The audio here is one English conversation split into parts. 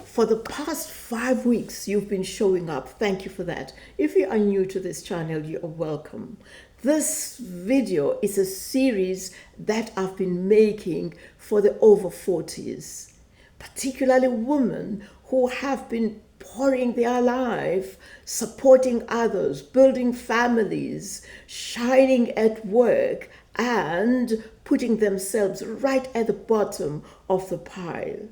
for the past 5 weeks, you've been showing up. Thank you for that. If you are new to this channel, you are welcome. This video is a series that I've been making for the over 40s, particularly women who have been pouring their life, supporting others, building families, shining at work, and putting themselves right at the bottom of the pile.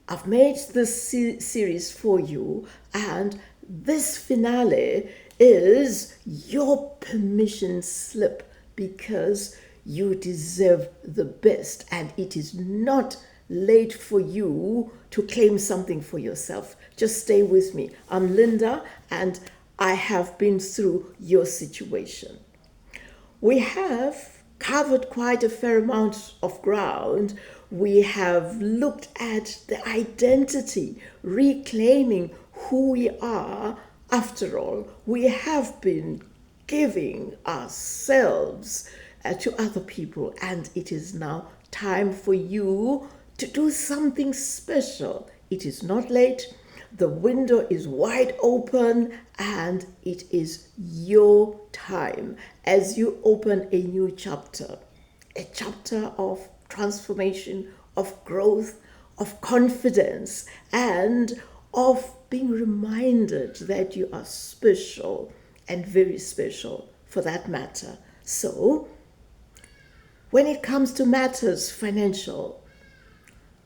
I've made this series for you, and this finale is your permission slip, because you deserve the best, and it is not late for you to claim something for yourself. Just stay with me. I'm Linda, and I have been through your situation. We have covered quite a fair amount of ground. We have looked at the identity, reclaiming who we are. After all, we have been giving ourselves to other people, and it is now time for you to do something special. It is not late. The window is wide open, and it is your time as you open a new chapter, a chapter of transformation, of growth, of confidence, and of being reminded that you are special, and very special for that matter. So, when it comes to matters financial,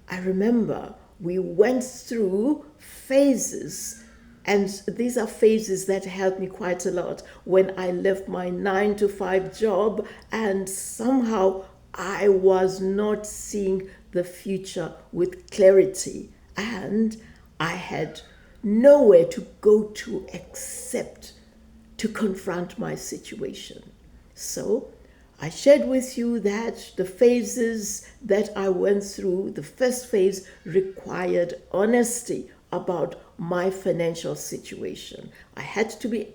I remember we went through phases, and these are phases that helped me quite a lot when I left my 9-to-5 job, and somehow I was not seeing the future with clarity, and I had nowhere to go to except to confront my situation. So I shared with you that the phases that I went through, the first phase required honesty about my financial situation. I had to be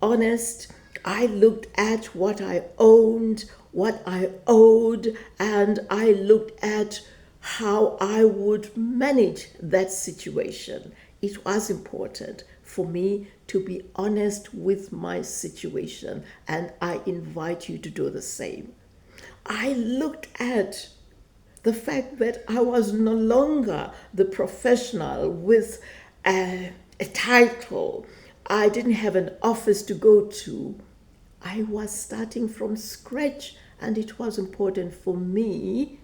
honest. I looked at what I owned, what I owed, and I looked at how I would manage that situation. It was important for me to be honest with my situation, and I invite you to do the same. I looked at the fact that I was no longer the professional with a title. I didn't have an office to go to. I was starting from scratch, and it was important for me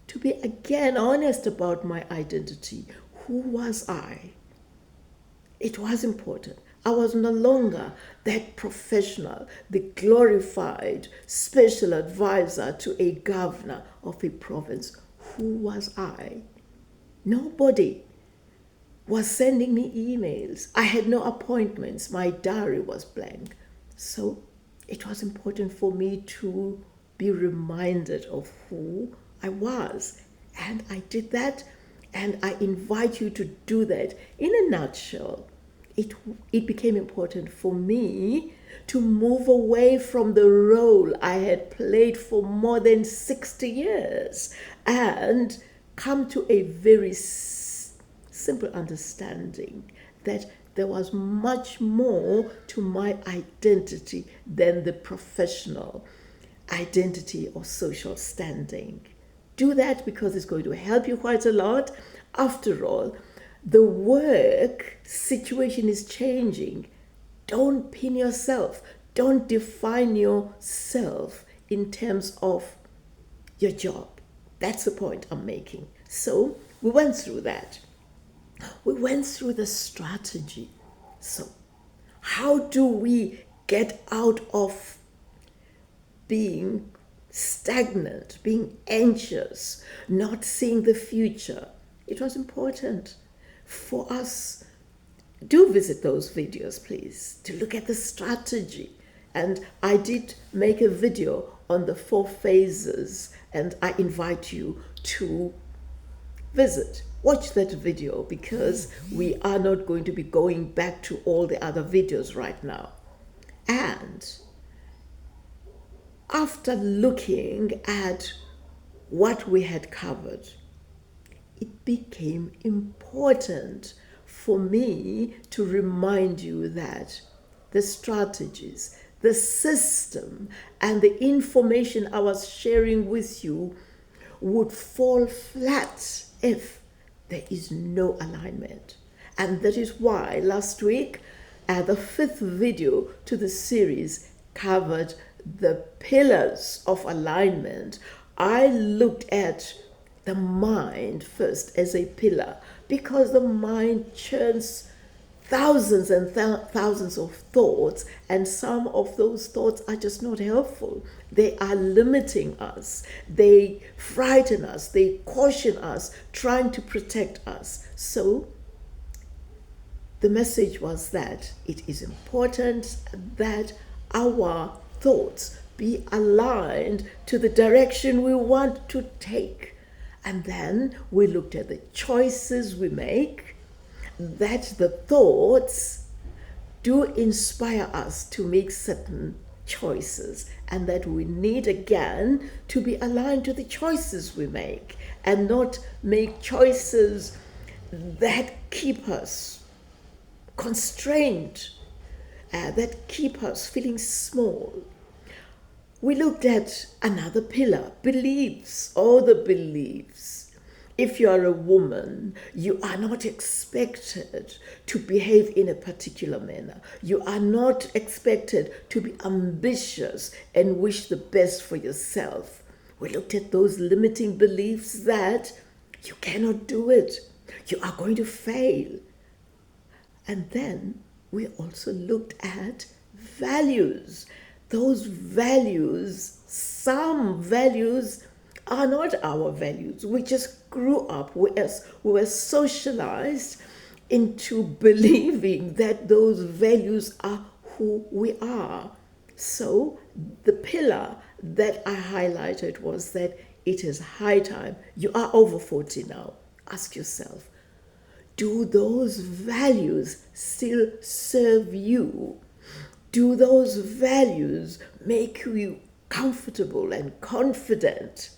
to be again honest about my identity. Who was I? It was important. I was no longer that professional, the glorified special advisor to a governor of a province. Who was I? Nobody was sending me emails. I had no appointments. My diary was blank. So it was important for me to be reminded of who I was. And I did that, and I invite you to do that. In a nutshell, it became important for me to move away from the role I had played for more than 60 years and come to a very simple understanding that there was much more to my identity than the professional identity or social standing. Do that because it's going to help you quite a lot. After all, the work situation is changing. Don't pin yourself. Don't define yourself in terms of your job. That's the point I'm making. So we went through that. We went through the strategy. So how do we get out of being stagnant, being anxious, not seeing the future? It was important for us. Do visit those videos, please, to look at the strategy. And I did make a video on the 4 phases, and I invite you to visit. Watch that video, because we are not going to be going back to all the other videos right now. And after looking at what we had covered, it became important for me to remind you that the strategies, the system, and the information I was sharing with you would fall flat if there is no alignment. And that is why last week, the 5th video to the series covered the pillars of alignment. I looked at the mind first as a pillar because the mind churns thousands and thousands of thoughts, and some of those thoughts are just not helpful. They are limiting us, they frighten us, they caution us, trying to protect us. So the message was that it is important that our thoughts be aligned to the direction we want to take. And then we looked at the choices we make, that the thoughts do inspire us to make certain choices, and that we need again to be aligned to the choices we make and not make choices that keep us constrained, that keep us feeling small. We looked at another pillar, beliefs, all the beliefs. If you are a woman, you are not expected to behave in a particular manner. You are not expected to be ambitious and wish the best for yourself. We looked at those limiting beliefs that you cannot do it, you are going to fail. And then we also looked at values. Those values, some values are not our values. We just grew up, we were socialized into believing that those values are who we are. So the pillar that I highlighted was that it is high time. You are over 40 now. Ask yourself, do those values still serve you? Do those values make you comfortable and confident?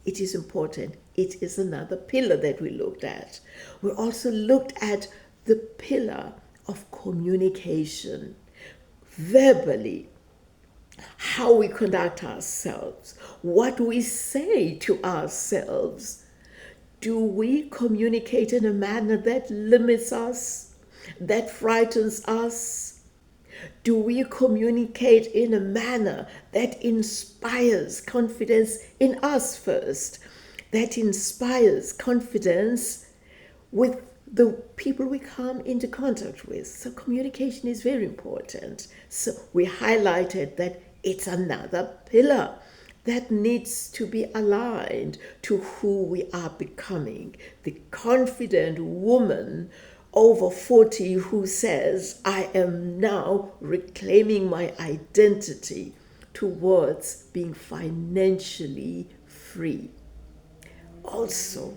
It is important. It is another pillar that we looked at. We also looked at the pillar of communication, verbally, how we conduct ourselves, what we say to ourselves. Do we communicate in a manner that limits us, that frightens us? Do we communicate in a manner that inspires confidence in us first, that inspires confidence with the people we come into contact with? So communication is very important. So we highlighted that it's another pillar that needs to be aligned to who we are becoming. The confident woman over 40 who says, I am now reclaiming my identity towards being financially free. Also,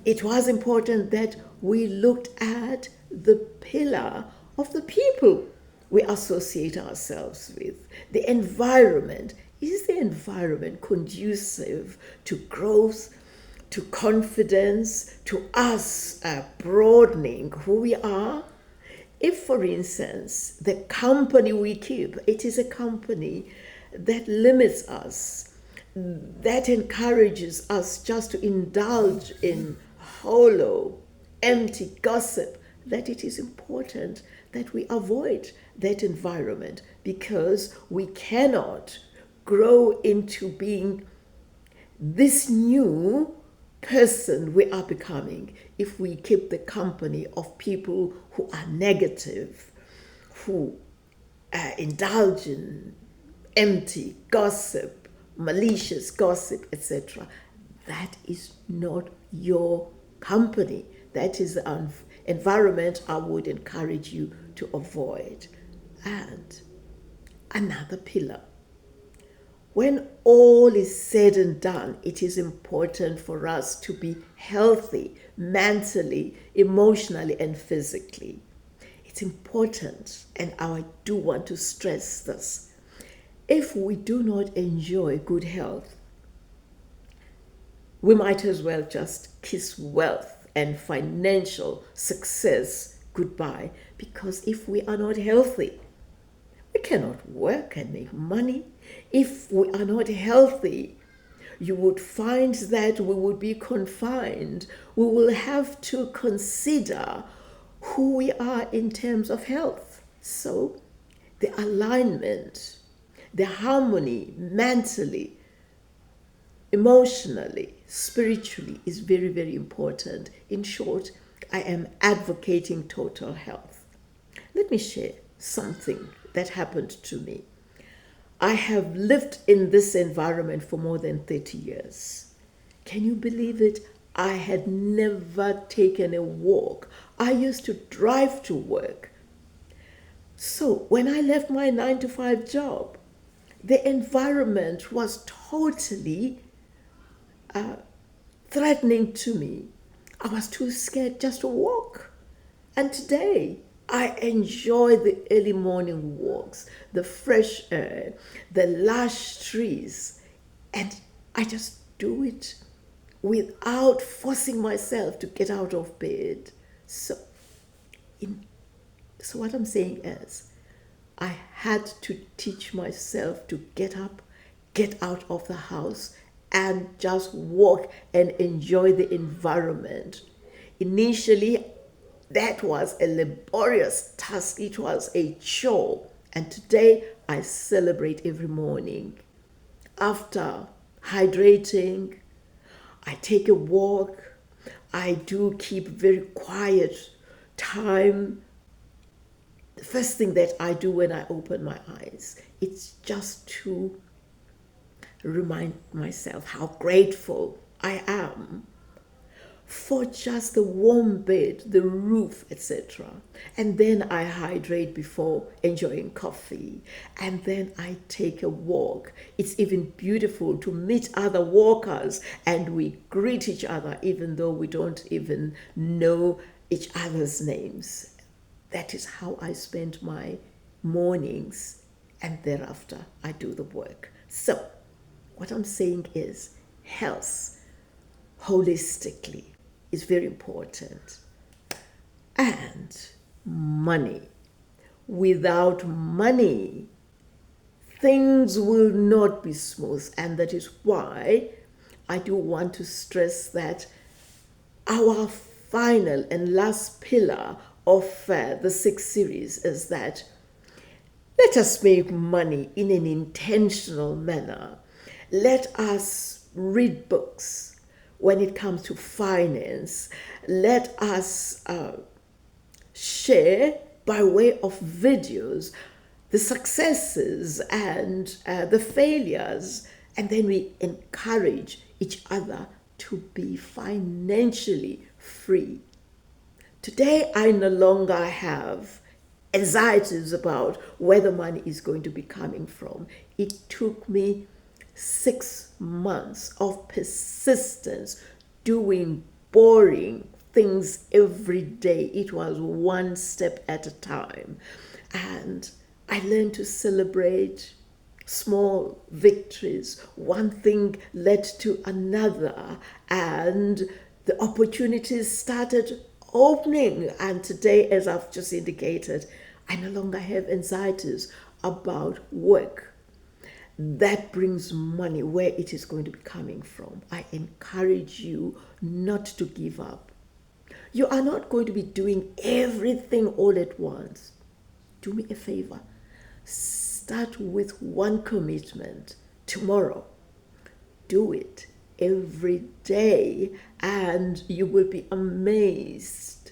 it was important that we looked at the pillar of the people we associate ourselves with, the environment. Is the environment conducive to growth, to confidence, to us broadening who we are? If, for instance, the company we keep, it is a company that limits us, that encourages us just to indulge in hollow, empty gossip, that it is important that we avoid that environment, because we cannot grow into being this new person we are becoming if we keep the company of people who are negative, who indulge in empty gossip, malicious gossip, etc. That is not your company. That is an environment I would encourage you to avoid. And another pillar. When all is said and done, it is important for us to be healthy mentally, emotionally, and physically. It's important, and I do want to stress this. If we do not enjoy good health, we might as well just kiss wealth and financial success goodbye, because if we are not healthy, we cannot work and make money. If we are not healthy, you would find that we would be confined. We will have to consider who we are in terms of health. So the alignment, the harmony mentally, emotionally, spiritually is very, very important. In short, I am advocating total health. Let me share something that happened to me. I have lived in this environment for more than 30 years. Can you believe it? I had never taken a walk. I used to drive to work. So when I left my 9-to-5 job, the environment was totally threatening to me. I was too scared just to walk. And today, I enjoy the early morning walks, the fresh air, the lush trees, and I just do it without forcing myself to get out of bed. So what I'm saying is, I had to teach myself to get up, get out of the house, and just walk and enjoy the environment. Initially, that was a laborious task. It was a chore. And today, I celebrate every morning. After hydrating, I take a walk. I do keep very quiet time. The first thing that I do when I open my eyes, it's just to remind myself how grateful I am for just the warm bed, the roof, etc. And then I hydrate before enjoying coffee. And then I take a walk. It's even beautiful to meet other walkers and we greet each other even though we don't even know each other's names. That is how I spend my mornings, and thereafter I do the work. So what I'm saying is health holistically is very important. And money. Without money, things will not be smooth. And that is why I do want to stress that our final and last pillar of the 6 series is that let us make money in an intentional manner. Let us read books. When it comes to finance, let us share by way of videos the successes and the failures, and then we encourage each other to be financially free. Today, I no longer have anxieties about where the money is going to be coming from. It took me 6 months of persistence doing boring things every day. It was one step at a time. And I learned to celebrate small victories. One thing led to another, and the opportunities started opening. And today, as I've just indicated, I no longer have anxieties about work that brings money, where it is going to be coming from. I encourage you not to give up. You are not going to be doing everything all at once. Do me a favor. Start with one commitment tomorrow. Do it every day, and you will be amazed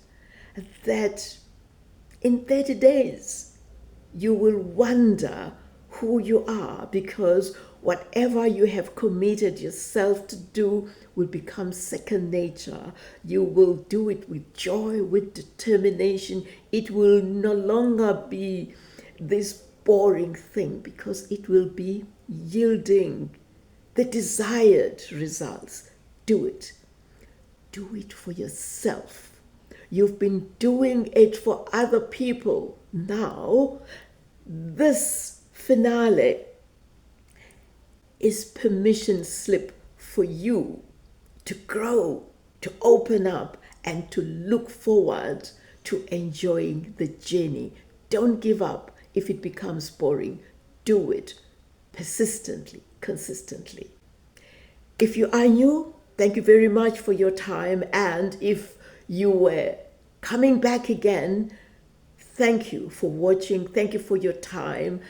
that in 30 days you will wonder who you are, because whatever you have committed yourself to do will become second nature. You will do it with joy, with determination. It will no longer be this boring thing, because it will be yielding the desired results. Do it. Do it for yourself. You've been doing it for other people. Now, this finale is permission slip for you to grow, to open up and to look forward to enjoying the journey. Don't give up if it becomes boring. Do it persistently, consistently. If you are new, thank you very much for your time. And if you were coming back again, thank you for watching. Thank you for your time.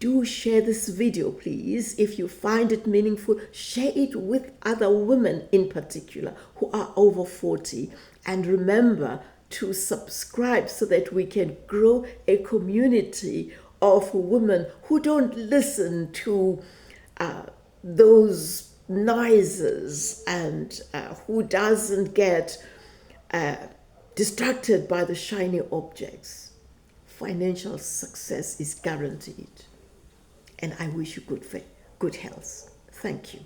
Do share this video, please. If you find it meaningful, share it with other women in particular who are over 40. And remember to subscribe so that we can grow a community of women who don't listen to those noises and who doesn't get distracted by the shiny objects. Financial success is guaranteed. And I wish you good health. Thank you.